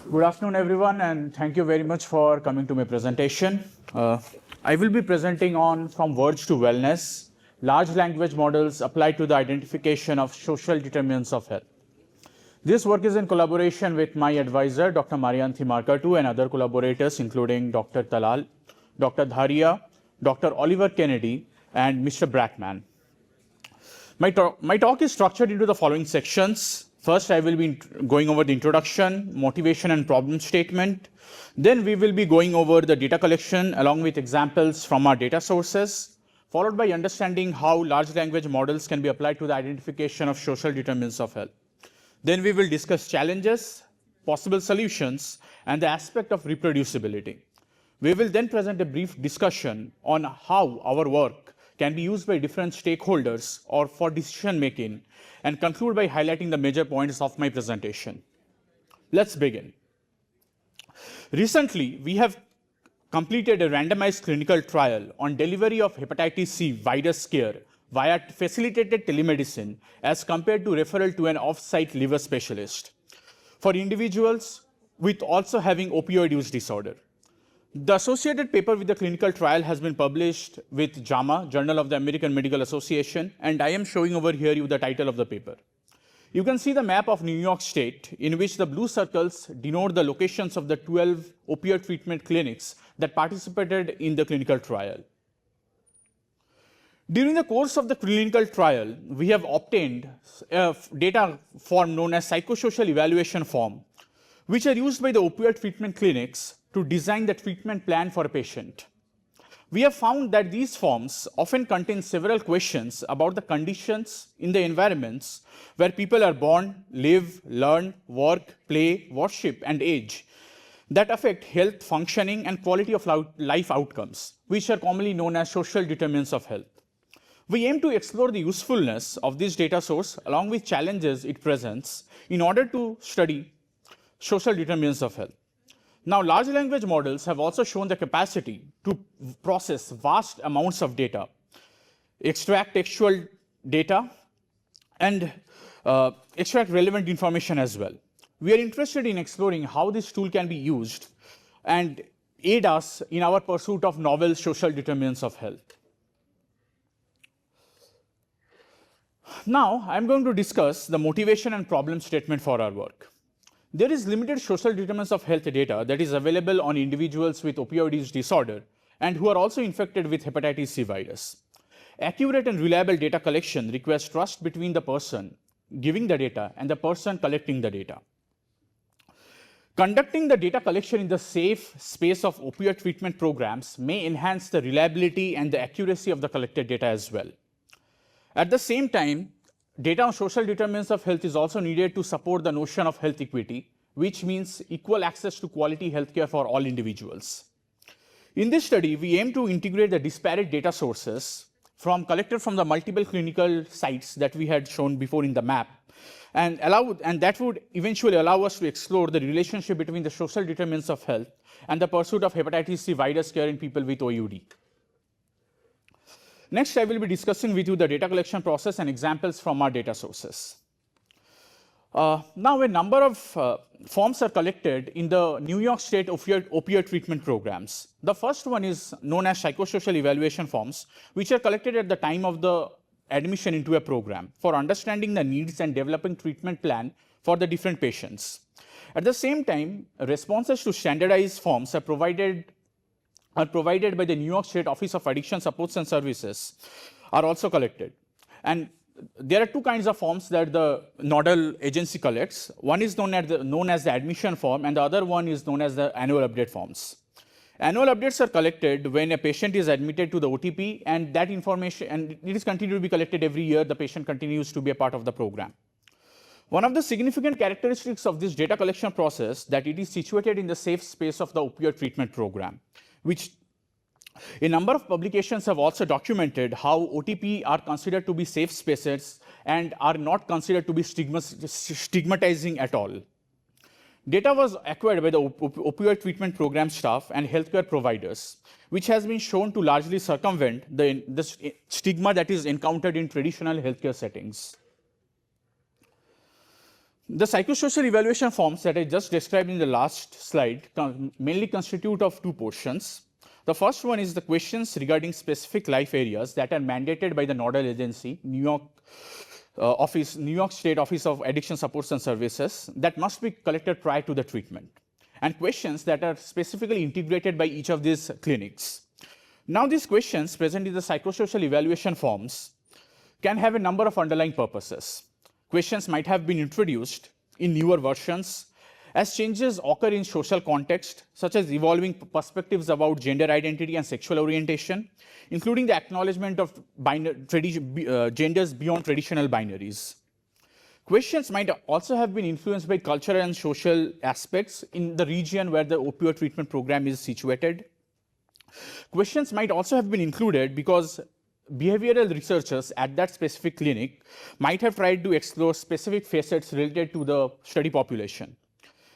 Good afternoon, everyone, and thank you very much for coming to my presentation. I will be presenting on From Words to Wellness, Large Language Models Applied to the Identification of Social Determinants of Health. This work is in collaboration with my advisor, Dr. Marianthi Markatu, and other collaborators, including Dr. Talal, Dr. Dharia, Dr. Oliver Kennedy, and Mr. Brackman. My talk is structured into the following sections. First, I will be going over the introduction, motivation, and problem statement. Then we will be going over the data collection along with examples from our data sources, followed by understanding how large language models can be applied to the identification of social determinants of health. Then we will discuss challenges, possible solutions, and the aspect of reproducibility. We will then present a brief discussion on how our work can be used by different stakeholders or for decision making, and conclude by highlighting the major points of my presentation. Let's begin. Recently, we have completed a randomized clinical trial on delivery of hepatitis C virus care via facilitated telemedicine as compared to referral to an off-site liver specialist for individuals with also having opioid use disorder. The associated paper with the clinical trial has been published with JAMA, Journal of the American Medical Association, and I am showing over here you the title of the paper. You can see the map of New York State, in which the blue circles denote the locations of the 12 opioid treatment clinics that participated in the clinical trial. During the course of the clinical trial, we have obtained a data form known as psychosocial evaluation form, which are used by the opioid treatment clinics to design the treatment plan for a patient. We have found that these forms often contain several questions about the conditions in the environments where people are born, live, learn, work, play, worship, and age that affect health, functioning, and quality of life outcomes, which are commonly known as social determinants of health. We aim to explore the usefulness of this data source along with challenges it presents in order to study social determinants of health. Now, large language models have also shown the capacity to process vast amounts of data, extract textual data, and extract relevant information as well. We are interested in exploring how this tool can be used and aid us in our pursuit of novel social determinants of health. Now, I'm going to discuss the motivation and problem statement for our work. There is limited social determinants of health data that is available on individuals with opioid use disorder and who are also infected with hepatitis C virus. Accurate and reliable data collection requires trust between the person giving the data and the person collecting the data. Conducting the data collection in the safe space of opioid treatment programs may enhance the reliability and the accuracy of the collected data as well. At the same time, data on social determinants of health is also needed to support the notion of health equity, which means equal access to quality healthcare for all individuals. In this study, we aim to integrate the disparate data sources collected from the multiple clinical sites that we had shown before in the map, and that would eventually allow us to explore the relationship between the social determinants of health and the pursuit of hepatitis C virus care in people with OUD. Next, I will be discussing with you the data collection process and examples from our data sources. Now, a number of forms are collected in the New York State opioid treatment programs. The first one is known as psychosocial evaluation forms, which are collected at the time of the admission into a program for understanding the needs and developing treatment plan for the different patients. At the same time, responses to standardized forms are provided by the New York State Office of Addiction Supports and Services are also collected. And there are two kinds of forms that the nodal agency collects. One is known as the admission form, and the other one is known as the annual update forms. Annual updates are collected when a patient is admitted to the OTP, and that information, and it is continued to be collected every year. The patient continues to be a part of the program. One of the significant characteristics of this data collection process that it is situated in the safe space of the opioid treatment program, which a number of publications have also documented how OTP are considered to be safe spaces and are not considered to be stigmatizing at all. Data was acquired by the opioid treatment program staff and healthcare providers, which has been shown to largely circumvent the stigma that is encountered in traditional healthcare settings. The psychosocial evaluation forms that I just described in the last slide mainly constitute of two portions. The first one is the questions regarding specific life areas that are mandated by the nodal agency, New York State Office of Addiction Supports and Services, that must be collected prior to the treatment, and questions that are specifically integrated by each of these clinics. Now, these questions present in the psychosocial evaluation forms can have a number of underlying purposes. Questions might have been introduced in newer versions as changes occur in social context, such as evolving perspectives about gender identity and sexual orientation, including the acknowledgement of genders beyond traditional binaries. Questions might also have been influenced by cultural and social aspects in the region where the opioid treatment program is situated. Questions might also have been included because behavioral researchers at that specific clinic might have tried to explore specific facets related to the study population.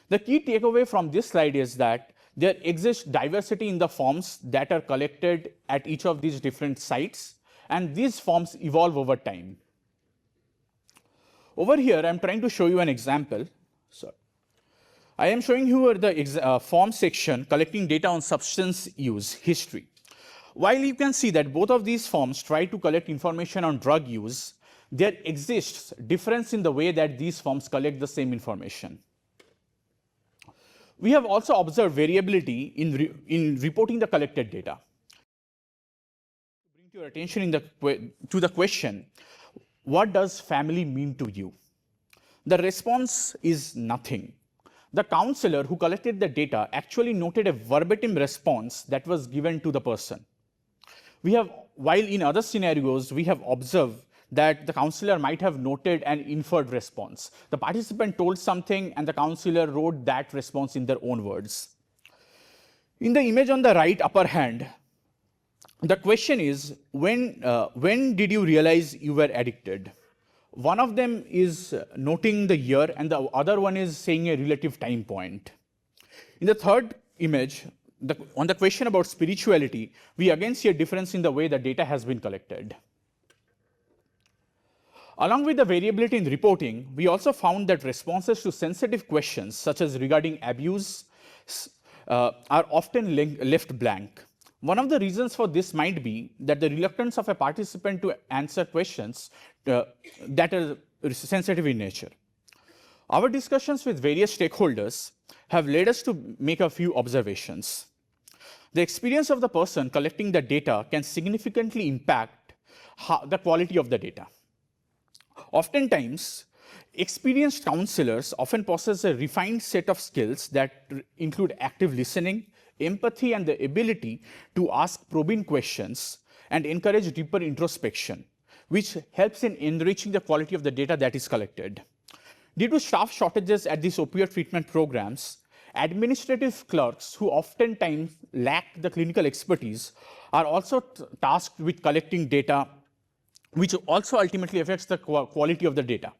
The key takeaway from this slide is that there exists diversity in the forms that are collected at each of these different sites, and these forms evolve over time. Over here, I'm trying to show you an example. So, I am showing you the form section collecting data on substance use history. While you can see that both of these forms try to collect information on drug use, there exists difference in the way that these forms collect the same information. We have also observed variability in reporting the collected data. To bring your attention to the question, what does family mean to you? The response is nothing. The counselor who collected the data actually noted a verbatim response that was given to the person. While in other scenarios, we have observed that the counselor might have noted an inferred response. The participant told something and the counselor wrote that response in their own words. In the image on the right upper hand, the question is, when did you realize you were addicted? One of them is noting the year and the other one is saying a relative time point. In the third image, on the question about spirituality, we again see a difference in the way the data has been collected. Along with the variability in reporting, we also found that responses to sensitive questions, such as regarding abuse, are often left blank. One of the reasons for this might be that the reluctance of a participant to answer questions that are sensitive in nature. Our discussions with various stakeholders have led us to make a few observations. The experience of the person collecting the data can significantly impact the quality of the data. Oftentimes, experienced counselors often possess a refined set of skills that include active listening, empathy, and the ability to ask probing questions and encourage deeper introspection, which helps in enriching the quality of the data that is collected. Due to staff shortages at these opioid treatment programs, administrative clerks who oftentimes lack the clinical expertise are also tasked with collecting data, which also ultimately affects the quality of the data.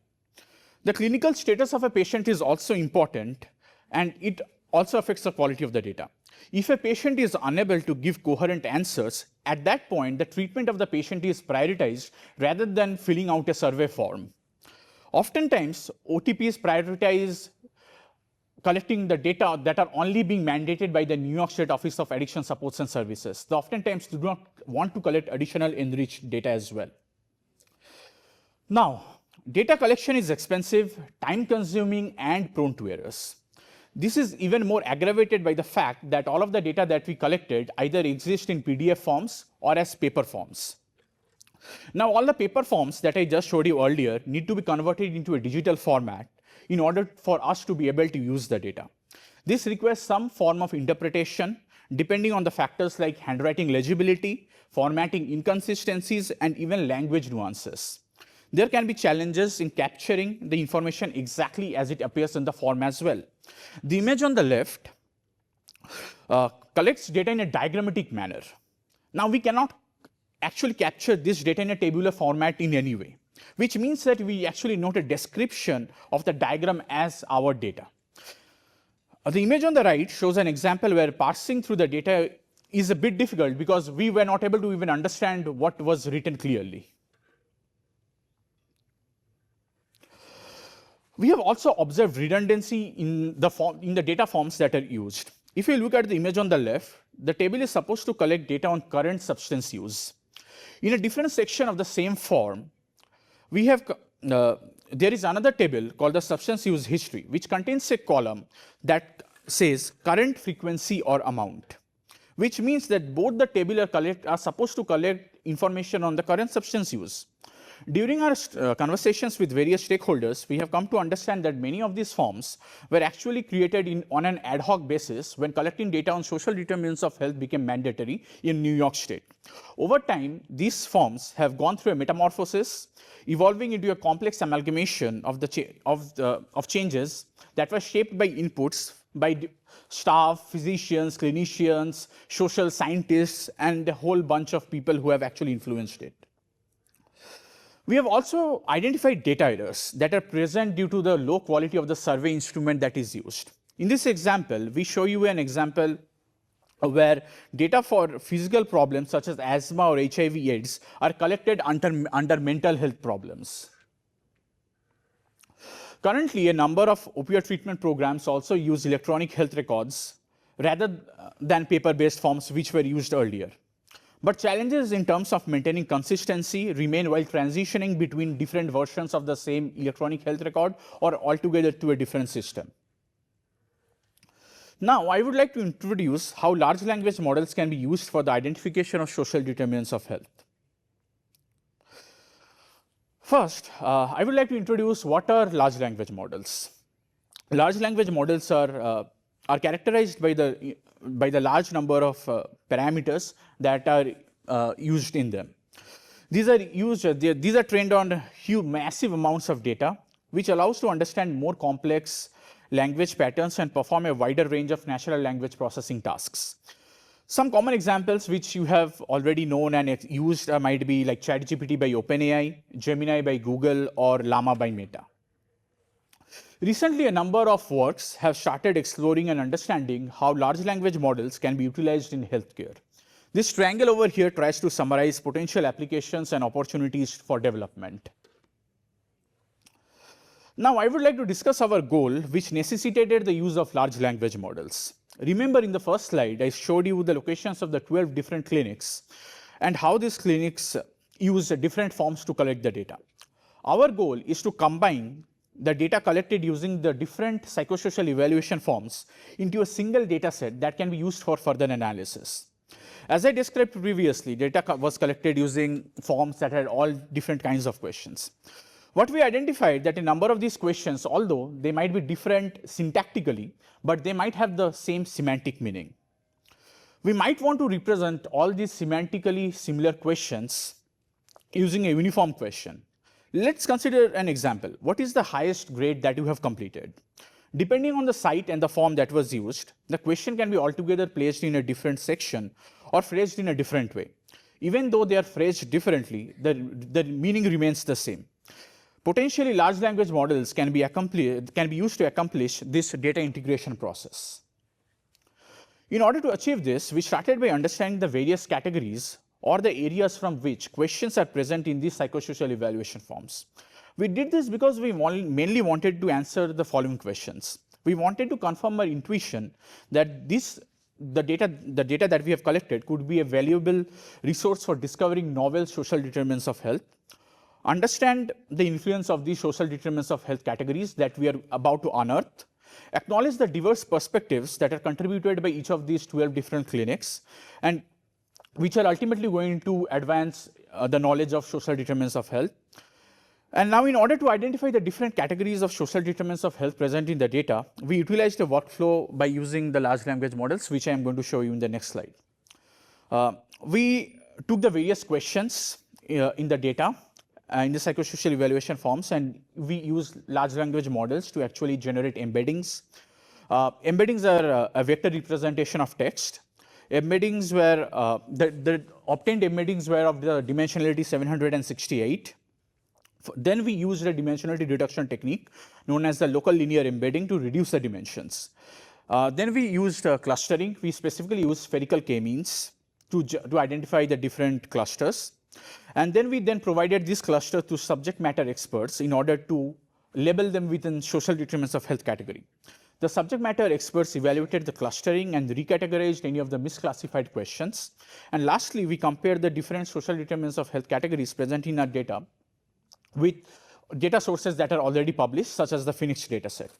The clinical status of a patient is also important, and it also affects the quality of the data. If a patient is unable to give coherent answers, at that point, the treatment of the patient is prioritized rather than filling out a survey form. Oftentimes, OTPs prioritize collecting the data that are only being mandated by the New York State Office of Addiction Supports and Services. They oftentimes do not want to collect additional enriched data as well. Now, data collection is expensive, time-consuming, and prone to errors. This is even more aggravated by the fact that all of the data that we collected either exist in PDF forms or as paper forms. Now, all the paper forms that I just showed you earlier need to be converted into a digital format in order for us to be able to use the data. This requires some form of interpretation depending on the factors like handwriting legibility, formatting inconsistencies, and even language nuances. There can be challenges in capturing the information exactly as it appears in the form as well. The image on the left collects data in a diagrammatic manner. Now, we cannot actually capture this data in a tabular format in any way, which means that we actually note a description of the diagram as our data. The image on the right shows an example where parsing through the data is a bit difficult because we were not able to even understand what was written clearly. We have also observed redundancy in the data forms that are used. If you look at the image on the left, the table is supposed to collect data on current substance use. In a different section of the same form, we have there is another table called the substance use history, which contains a column that says current frequency or amount, which means that both the table are supposed to collect information on the current substance use. During our conversations with various stakeholders, we have come to understand that many of these forms were actually created on an ad hoc basis when collecting data on social determinants of health became mandatory in New York State. Over time, these forms have gone through a metamorphosis, evolving into a complex amalgamation of changes that were shaped by inputs by staff, physicians, clinicians, social scientists, and a whole bunch of people who have actually influenced it. We have also identified data errors that are present due to the low quality of the survey instrument that is used. In this example, we show you an example where data for physical problems such as asthma or HIV/AIDS are collected under mental health problems. Currently, a number of opioid treatment programs also use electronic health records rather than paper-based forms which were used earlier. But challenges in terms of maintaining consistency remain while transitioning between different versions of the same electronic health record or altogether to a different system. Now, I would like to introduce how large language models can be used for the identification of social determinants of health. First, I would like to introduce what are large language models. Large language models are characterized by the large number of parameters that are used in them. These are trained on massive amounts of data, which allows to understand more complex language patterns and perform a wider range of natural language processing tasks. Some common examples which you have already known and used might be like ChatGPT by OpenAI, Gemini by Google, or Llama by Meta. Recently, a number of works have started exploring and understanding how large language models can be utilized in healthcare. This triangle over here tries to summarize potential applications and opportunities for development. Now, I would like to discuss our goal, which necessitated the use of large language models. Remember, in the first slide, I showed you the locations of the 12 different clinics and how these clinics use different forms to collect the data. Our goal is to combine the data collected using the different psychosocial evaluation forms into a single data set that can be used for further analysis. As I described previously, data was collected using forms that had all different kinds of questions. What we identified that a number of these questions, although they might be different syntactically, but they might have the same semantic meaning. We might want to represent all these semantically similar questions using a uniform question. Let's consider an example. What is the highest grade that you have completed? Depending on the site and the form that was used, the question can be altogether placed in a different section or phrased in a different way. Even though they are phrased differently, the meaning remains the same. Potentially, large language models can be used to accomplish this data integration process. In order to achieve this, we started by understanding the various categories or the areas from which questions are present in these psychosocial evaluation forms. We did this because we mainly wanted to answer the following questions. We wanted to confirm our intuition that the data that we have collected could be a valuable resource for discovering novel social determinants of health, understand the influence of these social determinants of health categories that we are about to unearth, acknowledge the diverse perspectives that are contributed by each of these 12 different clinics, and which are ultimately going to advance the knowledge of social determinants of health. And now, in order to identify the different categories of social determinants of health present in the data, we utilized a workflow by using the large language models, which I am going to show you in the next slide. We took the various questions in the data, in the psychosocial evaluation forms, and we use large language models to actually generate embeddings. Embeddings are a vector representation of text. Embeddings were, the obtained embeddings were of the dimensionality 768. Then we used a dimensionality reduction technique known as the local linear embedding to reduce the dimensions. Then we used clustering. We specifically used spherical k-means to identify the different clusters. And then we provided this cluster to subject matter experts in order to label them within social determinants of health category. The subject matter experts evaluated the clustering and recategorized any of the misclassified questions. And lastly, we compared the different social determinants of health categories present in our data with data sources that are already published, such as the Phoenix dataset.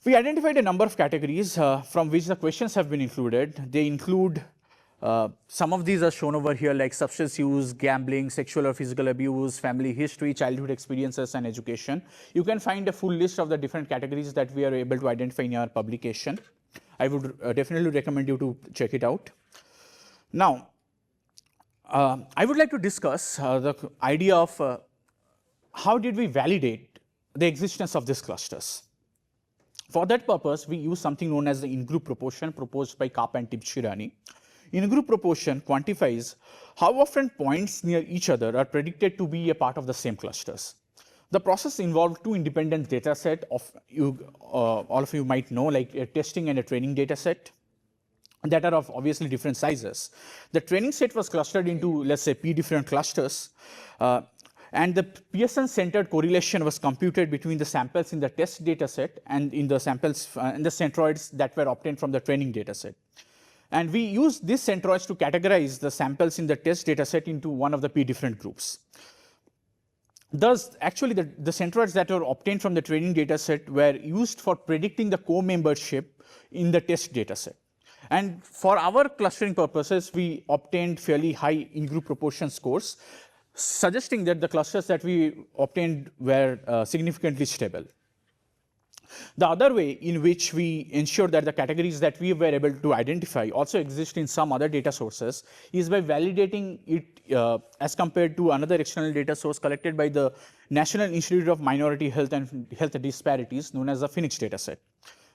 We identified a number of categories from which the questions have been included. They include some of these are shown over here, like substance use, gambling, sexual or physical abuse, family history, childhood experiences, and education. You can find a full list of the different categories that we are able to identify in our publication. I would definitely recommend you to check it out. Now, I would like to discuss the idea of how did we validate the existence of these clusters. For that purpose, we use something known as the in-group proportion proposed by Kapp and Tibshirani. In-group proportion quantifies how often points near each other are predicted to be a part of the same clusters. The process involved two independent data sets of all of you might know, like a testing and a training data set that are of obviously different sizes. The training set was clustered into, let's say, p different clusters, and the Pearson-centered correlation was computed between the samples in the test data set and in the samples in the centroids that were obtained from the training data set. And we used these centroids to categorize the samples in the test data set into one of the p different groups. Thus, actually, the centroids that were obtained from the training data set were used for predicting the co-membership in the test data set. And for our clustering purposes, we obtained fairly high in-group proportion scores, suggesting that the clusters that we obtained were significantly stable. The other way in which we ensure that the categories that we were able to identify also exist in some other data sources is by validating it as compared to another external data source collected by the National Institute of Minority Health and Health Disparities, known as the Phoenix dataset.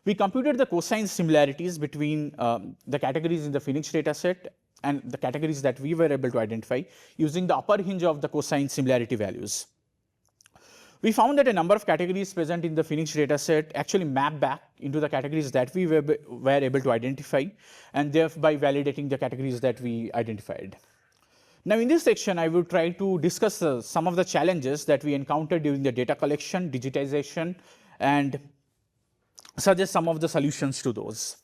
We computed the cosine similarities between the categories in the Phoenix dataset and the categories that we were able to identify using the upper hinge of the cosine similarity values. We found that a number of categories present in the Phoenix dataset actually map back into the categories that we were able to identify, and thereby validating the categories that we identified. Now, in this section, I will try to discuss some of the challenges that we encountered during the data collection, digitization, and suggest some of the solutions to those.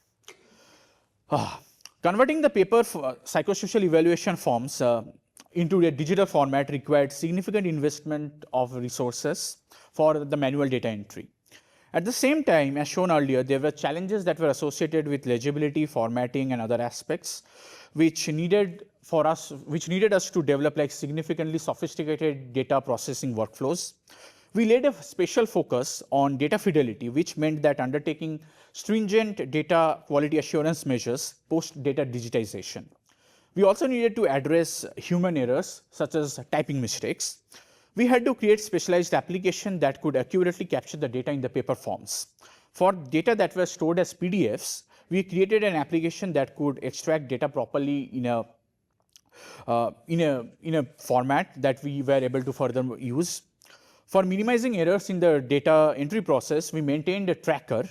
Converting the paper psychosocial evaluation forms into a digital format required significant investment of resources for the manual data entry. At the same time, as shown earlier, there were challenges that were associated with legibility, formatting, and other aspects, which needed us to develop like significantly sophisticated data processing workflows. We laid a special focus on data fidelity, which meant that undertaking stringent data quality assurance measures post-data digitization. We also needed to address human errors, such as typing mistakes. We had to create specialized application that could accurately capture the data in the paper forms. For data that were stored as PDFs, we created an application that could extract data properly in a format that we were able to further use. For minimizing errors in the data entry process, we maintained a tracker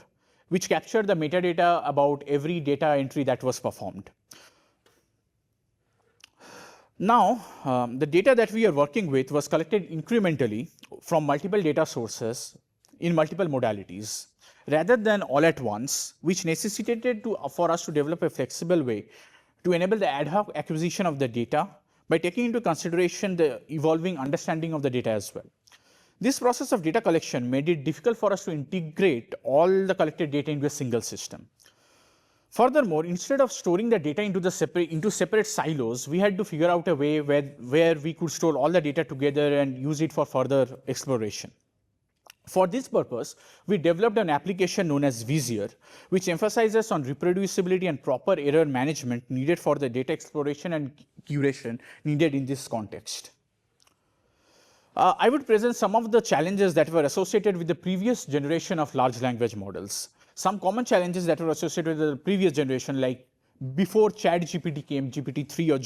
which captured the metadata about every data entry that was performed. Now, the data that we are working with was collected incrementally from multiple data sources in multiple modalities, rather than all at once, which necessitated for us to develop a flexible way to enable the ad hoc acquisition of the data by taking into consideration the evolving understanding of the data as well. This process of data collection made it difficult for us to integrate all the collected data into a single system. Furthermore, instead of storing the data into separate silos, we had to figure out a way where we could store all the data together and use it for further exploration. For this purpose, we developed an application known as Vizier, which emphasizes on reproducibility and proper error management needed for the data exploration and curation needed in this context. I would present some of the challenges that were associated with the previous generation of large language models. Some common challenges that were associated with the previous generation, like before ChatGPT came, GPT-3 or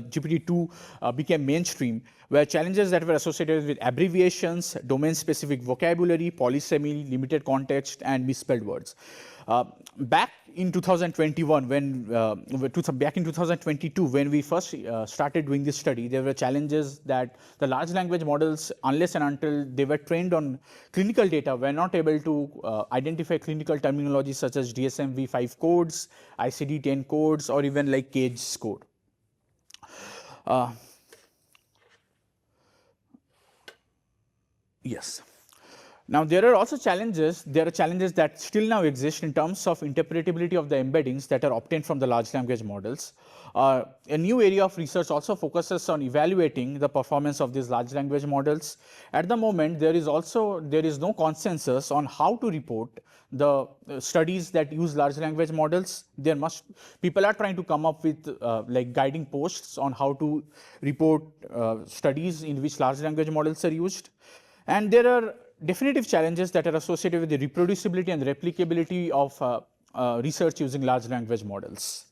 GPT-2 became mainstream, were challenges that were associated with abbreviations, domain-specific vocabulary, polysemy, limited context, and misspelled words. Back in 2021, back in 2022, when we first started doing this study, there were challenges that the large language models, unless and until they were trained on clinical data, were not able to identify clinical terminology such as DSM-V5 codes, ICD-10 codes, or even like CAGE code. Yes. Now, there are also challenges. There are challenges that still now exist in terms of interpretability of the embeddings that are obtained from the large language models. A new area of research also focuses on evaluating the performance of these large language models. At the moment, there is no consensus on how to report the studies that use large language models. People are trying to come up with like guiding posts on how to report studies in which large language models are used. And there are definitive challenges that are associated with the reproducibility and replicability of research using large language models.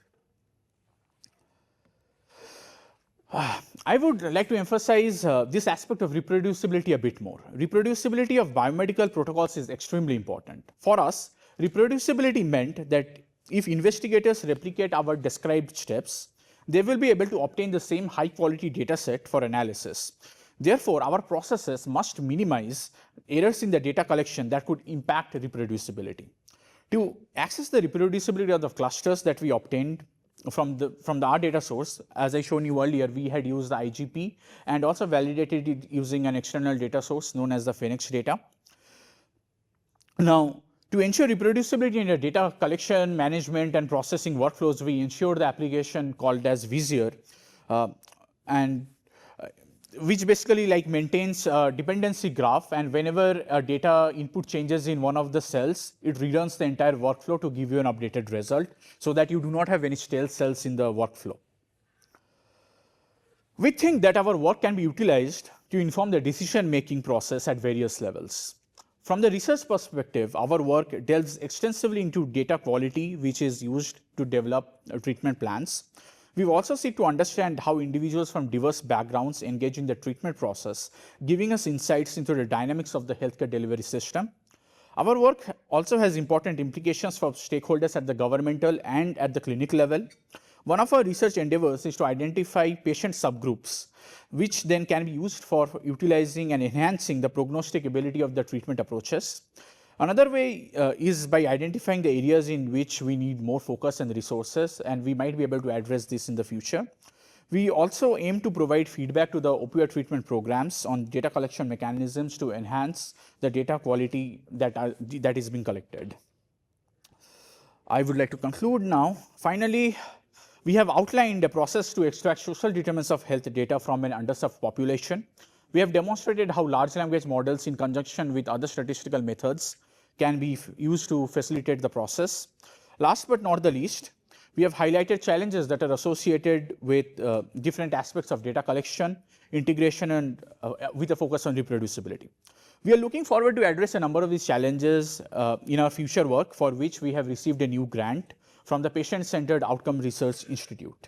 I would like to emphasize this aspect of reproducibility a bit more. Reproducibility of biomedical protocols is extremely important. For us, reproducibility meant that if investigators replicate our described steps, they will be able to obtain the same high-quality data set for analysis. Therefore, our processes must minimize errors in the data collection that could impact reproducibility. To access the reproducibility of the clusters that we obtained from our data source, as I shown you earlier, we had used the IGP and also validated it using an external data source known as the Phoenix data. Now, to ensure reproducibility in the data collection, management, and processing workflows, we ensured the application called as Vizier, which basically like maintains a dependency graph, and whenever a data input changes in one of the cells, it reruns the entire workflow to give you an updated result so that you do not have any stale cells in the workflow. We think that our work can be utilized to inform the decision-making process at various levels. From the research perspective, our work delves extensively into data quality, which is used to develop treatment plans. We also seek to understand how individuals from diverse backgrounds engage in the treatment process, giving us insights into the dynamics of the healthcare delivery system. Our work also has important implications for stakeholders at the governmental and at the clinic level. One of our research endeavors is to identify patient subgroups, which then can be used for utilizing and enhancing the prognostic ability of the treatment approaches. Another way is by identifying the areas in which we need more focus and resources, and we might be able to address this in the future. We also aim to provide feedback to the opioid treatment programs on data collection mechanisms to enhance the data quality that is being collected. I would like to conclude now. Finally, we have outlined a process to extract social determinants of health data from an underserved population. We have demonstrated how large language models in conjunction with other statistical methods can be used to facilitate the process. Last but not the least, we have highlighted challenges that are associated with different aspects of data collection, integration, and with a focus on reproducibility. We are looking forward to address a number of these challenges in our future work, for which we have received a new grant from the Patient-Centered Outcome Research Institute.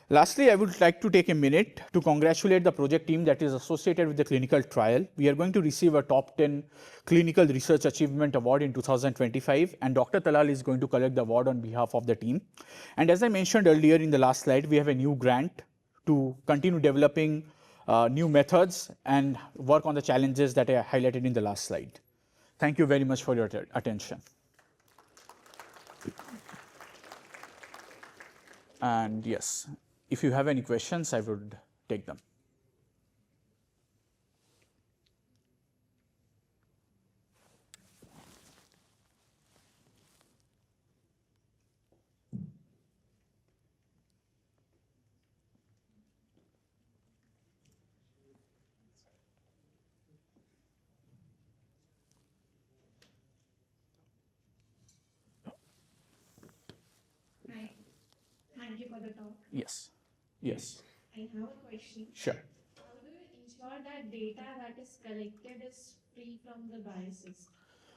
Lastly, I would like to take a minute to congratulate the project team that is associated with the clinical trial. We are going to receive a top 10 clinical research achievement award in 2025, and Dr. Talal is going to collect the award on behalf of the team. And as I mentioned earlier in the last slide, we have a new grant to continue developing new methods and work on the challenges that I highlighted in the last slide. Thank you very much for your attention. And yes, if you have any questions, I would take them. Hi. Thank you for the talk. Yes. Yes. I have a question. Sure. How do you ensure that data that is collected is free from the biases?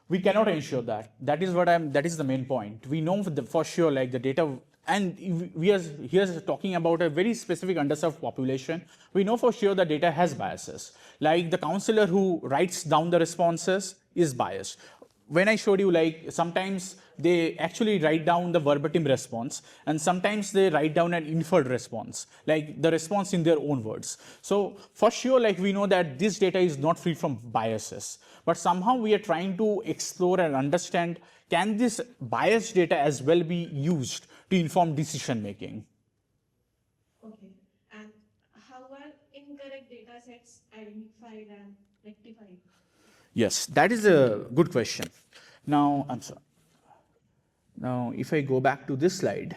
We cannot ensure that. That is the main point. We know for sure, like the data, and we are here talking about a very specific underserved population. We know for sure the data has biases. Like the counselor who writes down the responses is biased. when I showed you, like sometimes they actually write down the verbatim response, and sometimes they write down an inferred response, like the response in their own words. So for sure, like we know that this data is not free from biases, but somehow we are trying to explore and understand, can this biased data as well be used to inform decision making? Okay. And how are incorrect data sets identified and rectified? Yes, that is a good question. Now, I'm sorry. Now, if I go back to this slide,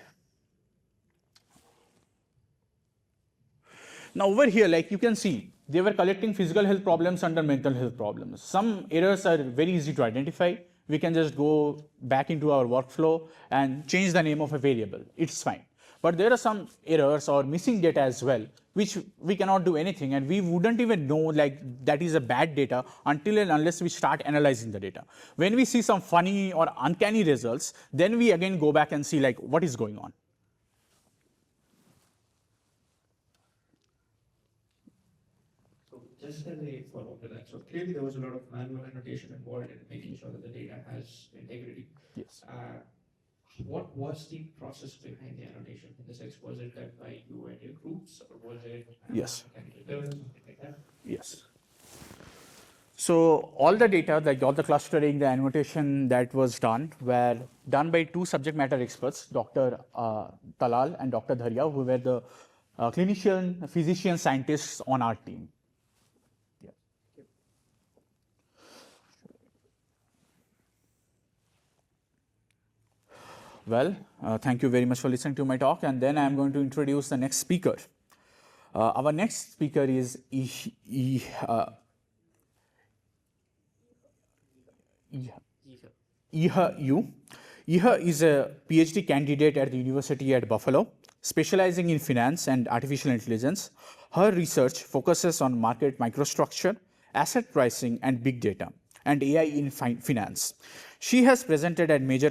now over here, like you can see, they were collecting physical health problems under mental health problems. Some errors are very easy to identify. We can just go back into our workflow and change the name of a variable. It's fine. But there are some errors or missing data as well, which we cannot do anything, and we wouldn't even know like that is a bad data until and unless we start analyzing the data. When we see some funny or uncanny results, then we again go back and see like what is going on. Just as a follow-up to that, so clearly there was a lot of manual annotation involved in making sure that the data has integrity. Yes. What was the process behind the annotation? In the sense, was it done by you and your groups, or was it Yes. something like that? Yes. So all the data, like all the clustering, the annotation that was done were done by two subject matter experts, Dr. Talal and Dr. Dharia, who were the clinician, physician, scientists on our team. Yeah. Well, thank you very much for listening to my talk, and then I'm going to introduce the next speaker. Our next speaker is Iha Yu. Iha is a PhD candidate at the University at Buffalo, specializing in finance and artificial intelligence. Her research focuses on market microstructure, asset pricing, and big data, and AI in finance. She has presented at major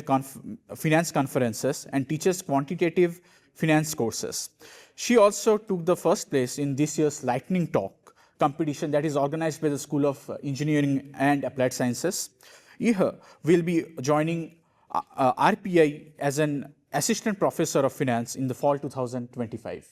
finance conferences and teaches quantitative finance courses. She also took the first place in this year's Lightning Talk competition that is organized by the School of Engineering and Applied Sciences. Iha will be joining RPI as an assistant professor of finance in the fall 2025.